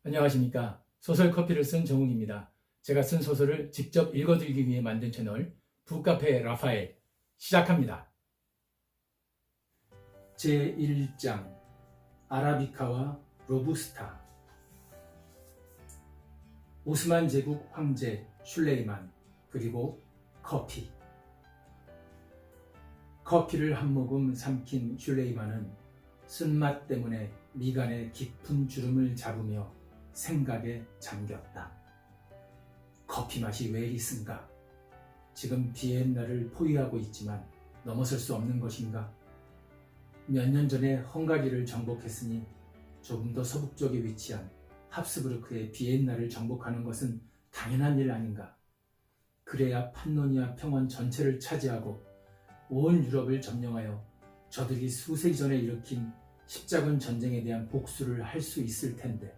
안녕하십니까. 소설 커피를 쓴 정욱입니다. 제가 쓴 소설을 직접 읽어드리기 위해 만든 채널 북카페 라파엘 시작합니다. 제1장 아라비카와 로부스타. 오스만 제국 황제 슐레이만 그리고 커피. 커피를 한 모금 삼킨 슐레이만은 쓴맛 때문에 미간에 깊은 주름을 잡으며 생각에 잠겼다. 커피 맛이 왜 이리 쓴가? 지금 비엔나를 포위하고 있지만 넘어설 수 없는 것인가? 몇 년 전에 헝가리를 정복했으니 조금 더 서북쪽에 위치한 합스부르크의 비엔나를 정복하는 것은 당연한 일 아닌가? 그래야 판노니아 평원 전체를 차지하고 온 유럽을 점령하여 저들이 수세기 전에 일으킨 십자군 전쟁에 대한 복수를 할 수 있을 텐데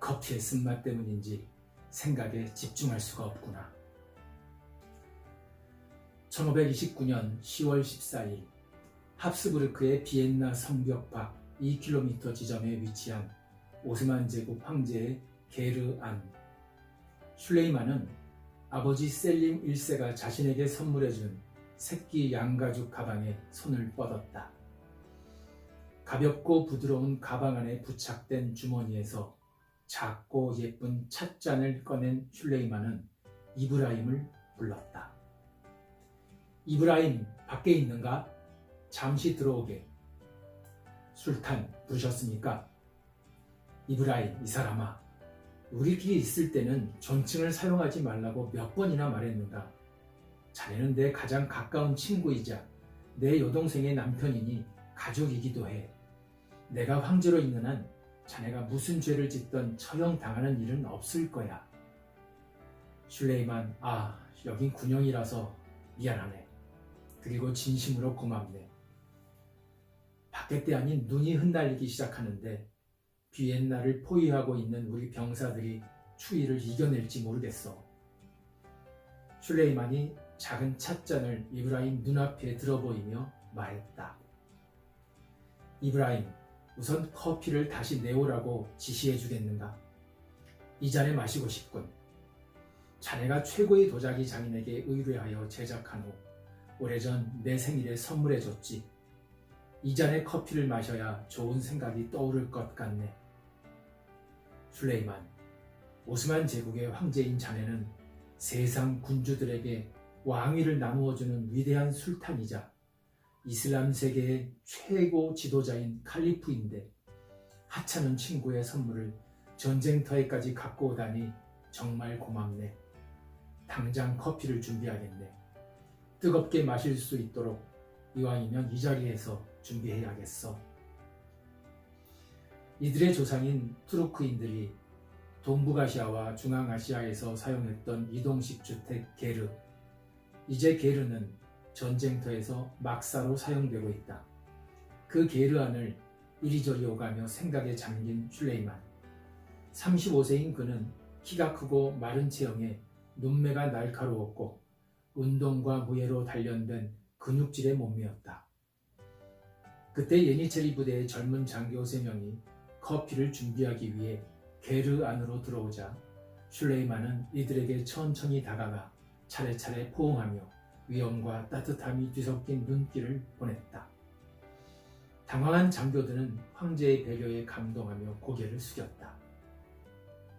커피의 쓴맛 때문인지 생각에 집중할 수가 없구나. 1529년 10월 14일 합스부르크의 비엔나 성벽 밖 2km 지점에 위치한 오스만 제국 황제의 게르안. 슐레이만은 아버지 셀림 1세가 자신에게 선물해준 새끼 양가죽 가방에 손을 뻗었다. 가볍고 부드러운 가방 안에 부착된 주머니에서 작고 예쁜 찻잔을 꺼낸 슐레이만은 이브라임을 불렀다. 이브라임, 밖에 있는가? 잠시 들어오게. 술탄, 부르셨습니까? 이브라임, 이 사람아, 우리끼리 있을 때는 존칭을 사용하지 말라고 몇 번이나 말했는가? 자네는 내 가장 가까운 친구이자 내 여동생의 남편이니 가족이기도 해. 내가 황제로 있는 한 자네가 무슨 죄를 짓던 처형당하는 일은 없을 거야. 슐레이만, 여긴 군영이라서 미안하네. 그리고 진심으로 고맙네. 밖에 때 아닌 눈이 흩날리기 시작하는데 비엔나를 포위하고 있는 우리 병사들이 추위를 이겨낼지 모르겠어. 슐레이만이 작은 찻잔을 이브라임 눈앞에 들어보이며 말했다. 이브라임, 우선 커피를 다시 내오라고 지시해 주겠는가? 이 잔에 마시고 싶군. 자네가 최고의 도자기 장인에게 의뢰하여 제작한 후 오래전 내 생일에 선물해 줬지. 이 잔의 커피를 마셔야 좋은 생각이 떠오를 것 같네. 슐레이만, 오스만 제국의 황제인 자네는 세상 군주들에게 왕위를 나누어주는 위대한 술탄이자 이슬람 세계의 최고 지도자인 칼리프인데 하찮은 친구의 선물을 전쟁터에까지 갖고 오다니 정말 고맙네. 당장 커피를 준비하겠네. 뜨겁게 마실 수 있도록 이왕이면 이 자리에서 준비해야겠어. 이들의 조상인 투르크인들이 동북아시아와 중앙아시아에서 사용했던 이동식 주택 게르. 이제 게르는 전쟁터에서 막사로 사용되고 있다. 그 게르안을 이리저리 오가며 생각에 잠긴 슐레이만. 35세인 그는 키가 크고 마른 체형에 눈매가 날카로웠고 운동과 무예로 단련된 근육질의 몸매였다. 그때 예니체리 부대의 젊은 장교 3명이 커피를 준비하기 위해 게르 안으로 들어오자 슐레이만은 이들에게 천천히 다가가 차례차례 포옹하며 위엄과 따뜻함이 뒤섞인 눈길을 보냈다. 당황한 장교들은 황제의 배려에 감동하며 고개를 숙였다.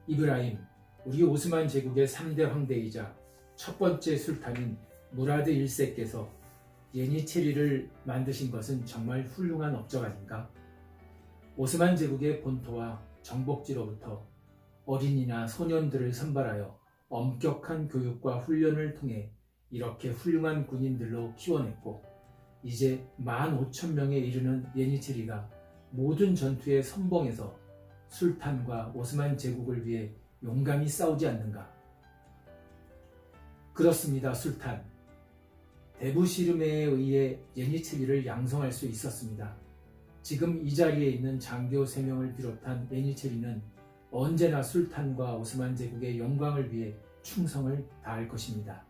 이브라임, 우리 오스만 제국의 3대 황대이자 첫 번째 술탄인 무라드 1세께서 예니체리를 만드신 것은 정말 훌륭한 업적 아닌가? 오스만 제국의 본토와 정복지로부터 어린이나 소년들을 선발하여 엄격한 교육과 훈련을 통해 이렇게 훌륭한 군인들로 키워냈고 이제 15,000명에 이르는 예니체리가 모든 전투에 선봉해서 술탄과 오스만 제국을 위해 용감히 싸우지 않는가? 그렇습니다, 술탄. 데부시르메에 의해 예니체리를 양성할 수 있었습니다. 지금 이 자리에 있는 장교 3명을 비롯한 예니체리는 언제나 술탄과 오스만 제국의 영광을 위해 충성을 다할 것입니다.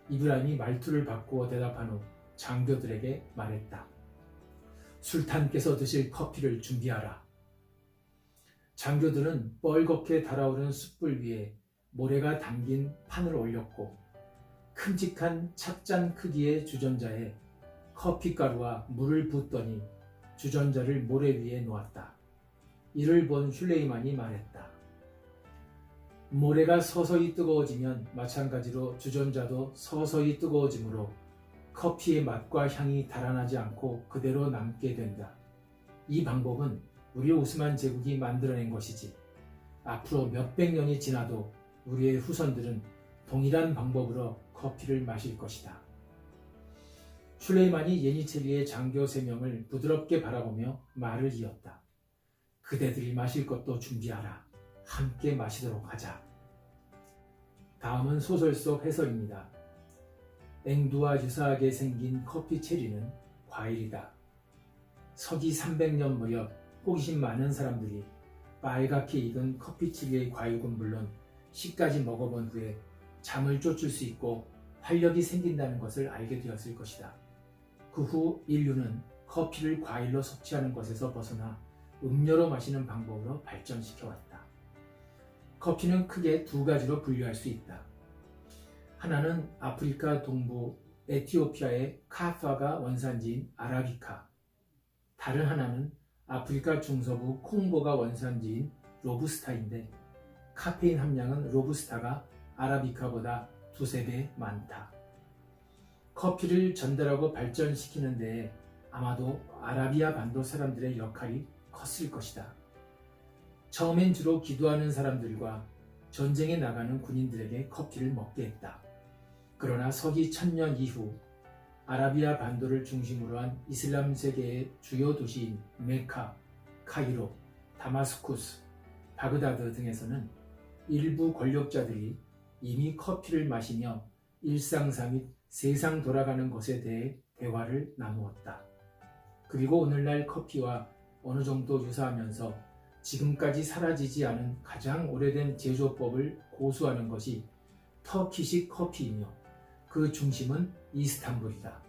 이브라임이 말투를 바꾸어 대답한 후 장교들에게 말했다. 술탄께서 드실 커피를 준비하라. 장교들은 뻘겋게 달아오른 숯불 위에 모래가 담긴 판을 올렸고 큼직한 찻잔 크기의 주전자에 커피가루와 물을 붓더니 주전자를 모래 위에 놓았다. 이를 본 슐레이만이 말했다. 모래가 서서히 뜨거워지면 마찬가지로 주전자도 서서히 뜨거워지므로 커피의 맛과 향이 달아나지 않고 그대로 남게 된다. 이 방법은 우리 오스만 제국이 만들어낸 것이지 앞으로 몇백 년이 지나도 우리의 후손들은 동일한 방법으로 커피를 마실 것이다. 슐레이만이 예니체리의 장교 3명을 부드럽게 바라보며 말을 이었다. 그대들이 마실 것도 준비하라. 함께 마시도록 하자. 다음은 소설 속 해설입니다. 앵두와 유사하게 생긴 커피 체리는 과일이다. 서기 300년 무렵 호기심 많은 사람들이 빨갛게 익은 커피 체리의 과육은 물론 씨까지 먹어본 후에 잠을 쫓을 수 있고 활력이 생긴다는 것을 알게 되었을 것이다. 그 후 인류는 커피를 과일로 섭취하는 것에서 벗어나 음료로 마시는 방법으로 발전시켜왔다. 커피는 크게 2가지로 분류할 수 있다. 하나는 아프리카 동부 에티오피아의 카파가 원산지인 아라비카, 다른 하나는 아프리카 중서부 콩고가 원산지인 로부스타인데 카페인 함량은 로부스타가 아라비카보다 2~3배 많다. 커피를 전달하고 발전시키는 데에 아마도 아라비아 반도 사람들의 역할이 컸을 것이다. 처음엔 주로 기도하는 사람들과 전쟁에 나가는 군인들에게 커피를 먹게 했다. 그러나 서기 1000년 이후 아라비아 반도를 중심으로 한 이슬람 세계의 주요 도시인 메카, 카이로, 다마스쿠스, 바그다드 등에서는 일부 권력자들이 이미 커피를 마시며 일상사 및 세상 돌아가는 것에 대해 대화를 나누었다. 그리고 오늘날 커피와 어느 정도 유사하면서 지금까지 사라지지 않은 가장 오래된 제조법을 고수하는 것이 터키식 커피이며 그 중심은 이스탄불이다.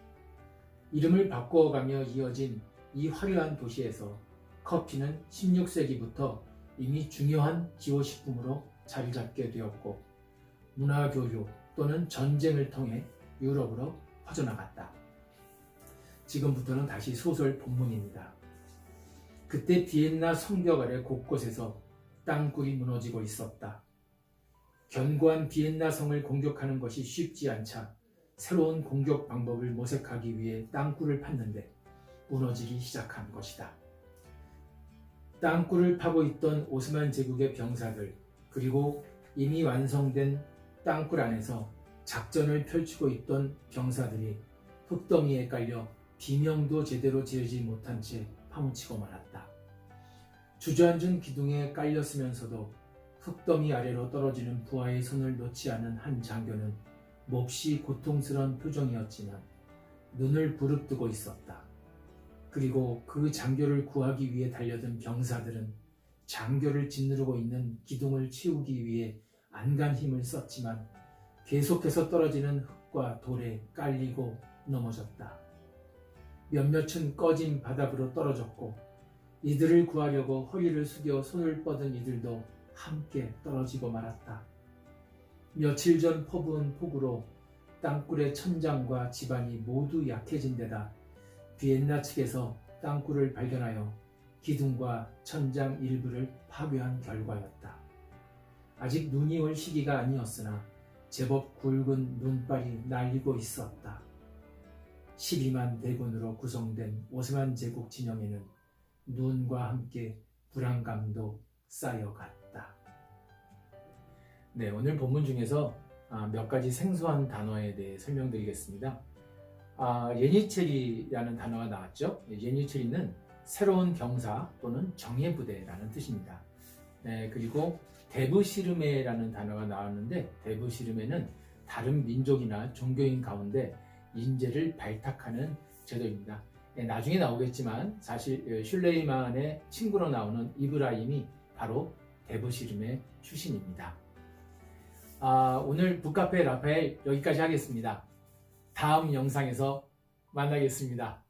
이름을 바꿔가며 이어진 이 화려한 도시에서 커피는 16세기부터 이미 중요한 기호식품으로 자리 잡게 되었고 문화교류 또는 전쟁을 통해 유럽으로 퍼져나갔다. 지금부터는 다시 소설 본문입니다. 그때 비엔나 성벽 아래 곳곳에서 땅굴이 무너지고 있었다. 견고한 비엔나 성을 공격하는 것이 쉽지 않자 새로운 공격 방법을 모색하기 위해 땅굴을 팠는데 무너지기 시작한 것이다. 땅굴을 파고 있던 오스만 제국의 병사들 그리고 이미 완성된 땅굴 안에서 작전을 펼치고 있던 병사들이 흙더미에 깔려 비명도 제대로 지르지 못한 채 파묻히고 말았다. 주저앉은 기둥에 깔렸으면서도 흙더미 아래로 떨어지는 부하의 손을 놓지 않은 한 장교는 몹시 고통스러운 표정이었지만 눈을 부릅뜨고 있었다. 그리고 그 장교를 구하기 위해 달려든 병사들은 장교를 짓누르고 있는 기둥을 치우기 위해 안간 힘을 썼지만 계속해서 떨어지는 흙과 돌에 깔리고 넘어졌다. 몇몇은 꺼진 바닥으로 떨어졌고 이들을 구하려고 허리를 숙여 손을 뻗은 이들도 함께 떨어지고 말았다. 며칠 전 퍼부은 폭우로 땅굴의 천장과 지반이 모두 약해진 데다 비엔나 측에서 땅굴을 발견하여 기둥과 천장 일부를 파괴한 결과였다. 아직 눈이 올 시기가 아니었으나 제법 굵은 눈발이 날리고 있었다. 12만 대군으로 구성된 오스만 제국 진영에는 눈과 함께 불안감도 쌓여갔다. 네, 오늘 본문 중에서 몇 가지 생소한 단어에 대해 설명드리겠습니다. 예니체리라는 단어가 나왔죠. 예니체리는 새로운 병사 또는 정예부대라는 뜻입니다. 네, 그리고 데브시르메라는 단어가 나왔는데 데브시르메는 다른 민족이나 종교인 가운데 인재를 발탁하는 제도입니다. 네, 나중에 나오겠지만 사실 슐레이만의 친구로 나오는 이브라임이 바로 데브시르메 출신입니다. 오늘 북카페 라파엘 여기까지 하겠습니다. 다음 영상에서 만나겠습니다.